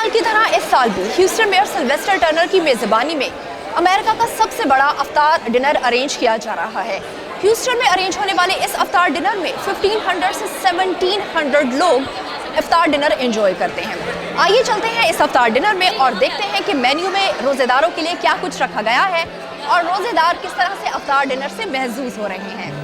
साल की तरह इस साल भी ह्यूस्टन मेयर सिल्वेस्टर टर्नर की मेज़बानी में अमेरिका का सबसे बड़ा अफ्तार डिनर अरेंज किया जा रहा है। ह्यूस्टन में अरेंज होने वाले इस अफ्तार डिनर में 1500 से 1700 लोग इफ्तार डिनर एंजॉय करते हैं। आइए चलते हैं इस अफ्तार डिनर में और देखते हैं कि मेन्यू में रोज़ेदारों के लिए क्या कुछ रखा गया है और रोज़ेदार किस तरह से अफ्तार डिनर से महजूज हो रहे हैं।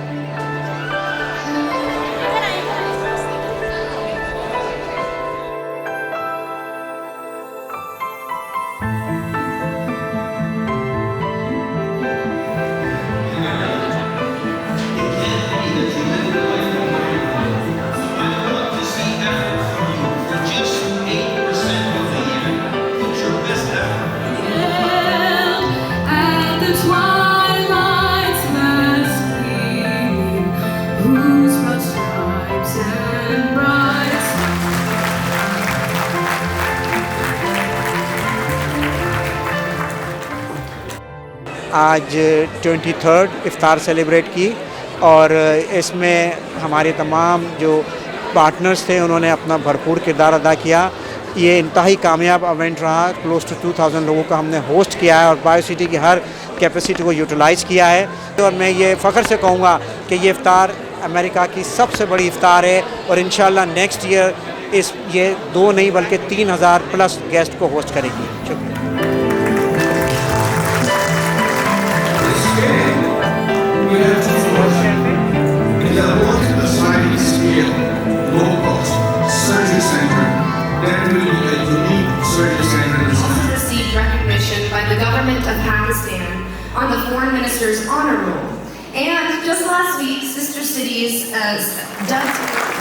आज 23rd इफ्तार सेलिब्रेट की और इसमें हमारे तमाम जो पार्टनर्स थे उन्होंने अपना भरपूर किरदार अदा किया। ये इंतहाई कामयाब इवेंट रहा। क्लोज टू 2000 लोगों का हमने होस्ट किया है और बायो सिटी की हर कैपेसिटी को यूटिलाइज़ किया है। और मैं ये फ़ख्र से कहूँगा कि ये इफ्तार अमेरिका की सबसे बड़ी इफ्तार है और इंशाल्लाह नेक्स्ट ईयर ये 2 नहीं बल्कि 3000 प्लस गेस्ट को होस्ट करेगी। शुक्रिया। Received recognition by the government of Pakistan on the Foreign Minister's Honor Roll. And just last week, Sister Cities dubbed